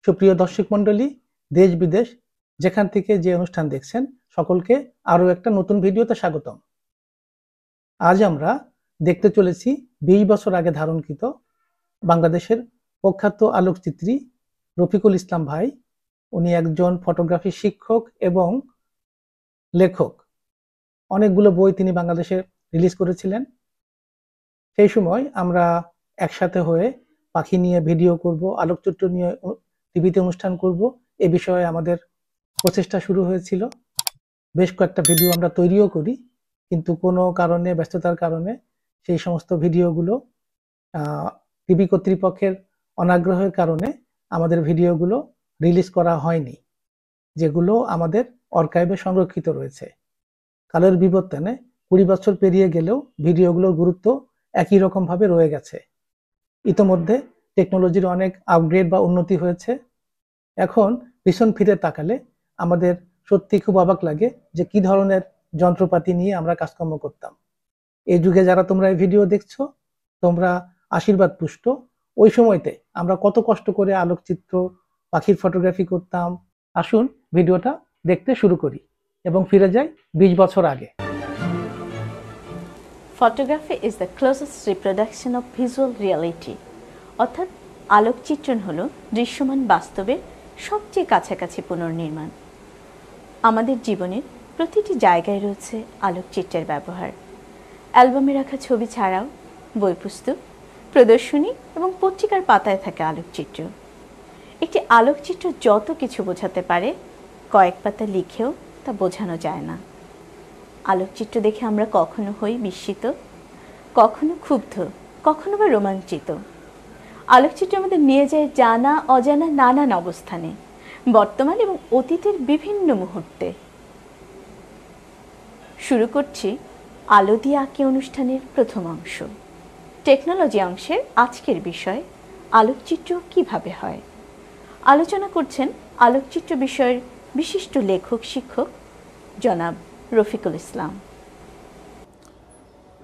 সুপ্রিয় দর্শক মণ্ডলী, দেশ বিদেশ যেখান থেকে যে অনুষ্ঠান দেখছেন সকলকে আরো একটা নতুন ভিডিওতে স্বাগতম। আজ আমরা দেখতে চলেছি 20 বছর আগে ধারণকৃত বাংলাদেশের প্রখ্যাত আলোকচিত্রী রফিকুল ইসলাম ভাই। উনি একজন ফটোগ্রাফি শিক্ষক এবং লেখক। অনেকগুলো বই তিনি বাংলাদেশে রিলিজ করেছিলেন। সেই সময় আমরা একসাথে হয়ে পাখি নিয়ে ভিডিও করব, আলোকচিত্র নিয়ে টিভিতে অনুষ্ঠান করব, এ বিষয়ে আমাদের প্রচেষ্টা শুরু হয়েছিল। বেশ কয়েকটা ভিডিও আমরা তৈরিও করি, কিন্তু কোনো কারণে, ব্যস্ততার কারণে সেই সমস্ত ভিডিওগুলো টিভি কর্তৃপক্ষের অনাগ্রহের কারণে আমাদের ভিডিওগুলো রিলিজ করা হয়নি, যেগুলো আমাদের আর্কাইভে সংরক্ষিত রয়েছে। কালের বিবর্তনে 20 বছর পেরিয়ে গেলেও ভিডিওগুলোর গুরুত্ব একই রকমভাবে রয়ে গেছে। ইতোমধ্যে টেকনোলজির অনেক আপগ্রেড বা উন্নতি হয়েছে। এখন পিছন ফিরে তাকালে আমাদের সত্যি খুব অবাক লাগে যে কি ধরনের যন্ত্রপাতি নিয়ে আমরা কাজকর্ম করতাম। এই যুগে যারা তোমরা এই ভিডিও দেখছো, তোমরা আশীর্বাদ পুষ্ট। ওই সময়তে আমরা কত কষ্ট করে আলোকচিত্র, পাখির ফটোগ্রাফি করতাম। আসুন ভিডিওটা দেখতে শুরু করি এবং ফিরে যাই 20 বছর আগে। Photography is the closest reproduction of visual reality. অর্থাৎ আলোকচিত্রণ হলো দৃশ্যমান বাস্তবের সবচেয়ে কাছাকাছি পুনর্নির্মাণ। আমাদের জীবনের প্রতিটি জায়গায় রয়েছে আলোকচিত্রের ব্যবহার। অ্যালবামে রাখা ছবি ছাড়াও বই, পুস্তক, প্রদর্শনী এবং পত্রিকার পাতায় থাকে আলোকচিত্র। একটি আলোকচিত্র যত কিছু বোঝাতে পারে, কয়েক পাতা লিখেও তা বোঝানো যায় না। আলোকচিত্র দেখে আমরা কখনো হই বিস্মিত, কখনো ক্ষুব্ধ, কখনো বা রোমাঞ্চিত। আলোকচিত্র আমাদের নিয়ে যায় জানা অজানা নানান অবস্থানে, বর্তমান এবং অতীতের বিভিন্ন মুহূর্তে। শুরু করছি আলো দিয়ে আঁকি অনুষ্ঠানের প্রথম অংশ। টেকনোলজি অংশের আজকের বিষয় আলোকচিত্র কিভাবে হয়। আলোচনা করছেন আলোকচিত্র বিষয়ের বিশিষ্ট লেখক শিক্ষক জনাব রফিকুল ইসলাম।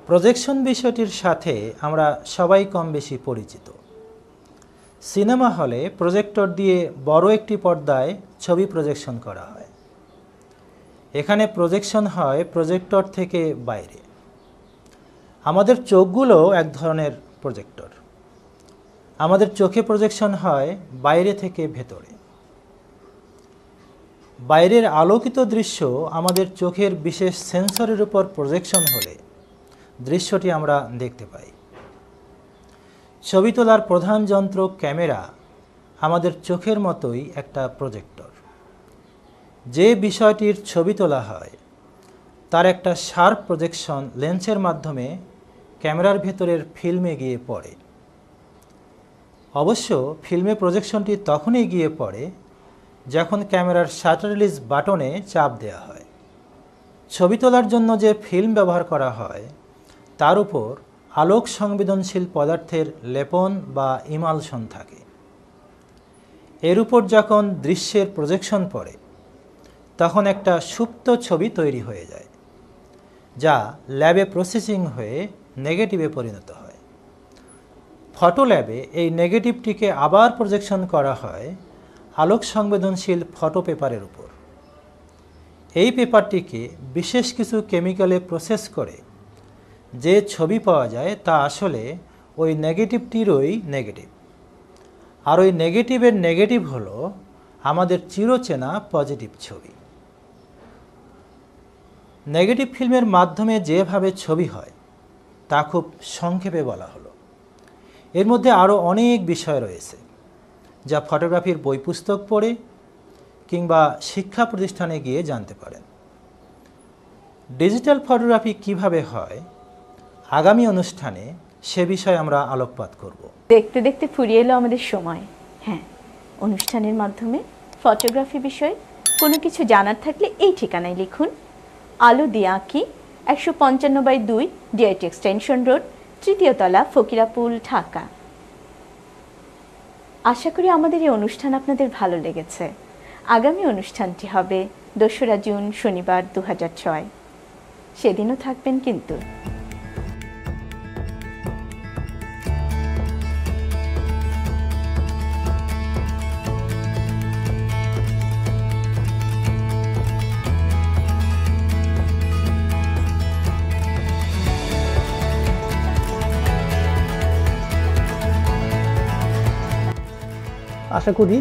প্রজেকশন বিষয়টির সাথে আমরা সবাই কম বেশি পরিচিত। সিনেমা হলে প্রজেক্টর দিয়ে বড় একটি পর্দায় ছবি প্রজেকশন করা হয়। এখানে প্রজেকশন হয় প্রজেক্টর থেকে বাইরে। আমাদের চোখগুলো এক ধরনের প্রজেক্টর। আমাদের চোখে প্রজেকশন হয় বাইরে থেকে ভেতরে। বাইরের আলোকিত দৃশ্য আমাদের চোখের বিশেষ সেন্সরের উপর প্রজেকশন হলে দৃশ্যটি আমরা দেখতে পাই। ছবি তোলার প্রধান যন্ত্র ক্যামেরা আমাদের চোখের মতোই একটা প্রজেক্টর। যে বিষয়টির ছবি তোলা হয় তার একটা শার্প প্রজেকশন লেন্সের মাধ্যমে ক্যামেরার ভেতরের ফিল্মে গিয়ে পড়ে। অবশ্য ফিল্মে প্রজেকশনটি তখনই গিয়ে পড়ে যখন ক্যামেরার শাটার রিলিজ বাটনে চাপ দেওয়া হয়। ছবি তোলার জন্য যে ফিল্ম ব্যবহার করা হয় তার উপর আলোক সংবেদনশীল পদার্থের লেপন বা ইমালশন থাকে। এর উপর যখন দৃশ্যের প্রজেকশন পড়ে তখন একটা সুপ্ত ছবি তৈরি হয়ে যায়, যা ল্যাবে প্রসেসিং হয়ে নেগেটিভে পরিণত হয়। ফটো ল্যাবে এই নেগেটিভটিকে আবার প্রজেকশন করা হয় আলোক সংবেদনশীল ফটো পেপারের উপর। এই পেপারটিকে বিশেষ কিছু কেমিক্যালে প্রসেস করে যে ছবি পাওয়া যায় তা আসলে ওই নেগেটিভটিরই নেগেটিভ। আর ওই নেগেটিভের নেগেটিভ হলো আমাদের চিরচেনা পজিটিভ ছবি। নেগেটিভ ফিল্মের মাধ্যমে যেভাবে ছবি হয় তা খুব সংক্ষেপে বলা হলো। এর মধ্যে আরও অনেক বিষয় রয়েছে যা ফটোগ্রাফির বই পুস্তক পড়ে কিংবা শিক্ষা প্রতিষ্ঠানে গিয়ে জানতে পারেন। ডিজিটাল ফটোগ্রাফি কিভাবে হয়, আগামী অনুষ্ঠানে সে বিষয়ে আমরা আলোকপাত করব। দেখতে দেখতে ফুরিয়ে এলো আমাদের সময়। হ্যাঁ, অনুষ্ঠানের মাধ্যমে ফটোগ্রাফি বিষয়ে কোনো কিছু জানার থাকলে এই ঠিকানায় লিখুন। আলো দিয়ে আঁকি, 155/2 ডিআইটি এক্সটেনশন রোড, 3য় তলা, ফকিরাপুল, ঢাকা। আশা করি আমাদের এই অনুষ্ঠান আপনাদের ভালো লেগেছে। আগামী অনুষ্ঠানটি হবে 2রা জুন শনিবার 2006। সেদিনও থাকবেন কিন্তু। আশা করি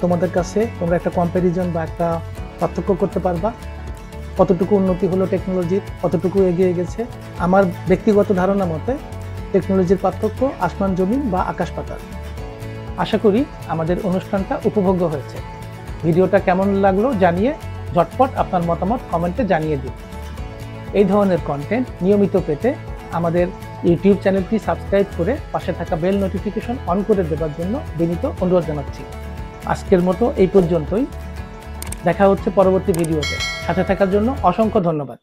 তোমাদের কাছে তোমরা একটা কম্প্যারিজন বা একটা পার্থক্য করতে পারবা, কতটুকু উন্নতি হলো টেকনোলজির, কতটুকু এগিয়ে গেছে। আমার ব্যক্তিগত ধারণা মতে টেকনোলজির পার্থক্য আসমান জমিন বা আকাশ পাতাল। আশা করি আমাদের অনুষ্ঠানটা উপভোগ্য হয়েছে। ভিডিওটা কেমন লাগলো জানিয়ে ঝটপট আপনার মতামত কমেন্টে জানিয়ে দিন। এই ধরনের কন্টেন্ট নিয়মিত পেতে আমাদের ইউটিউব চ্যানেলটি সাবস্ক্রাইব করে পাশে থাকা বেল নোটিফিকেশন অন করে দেওয়ার জন্য বিনীত অনুরোধ জানাচ্ছি। আজকের মতো এই পর্যন্তই, দেখা হচ্ছে পরবর্তী ভিডিওতে। সাথে থাকার জন্য অসংখ্য ধন্যবাদ।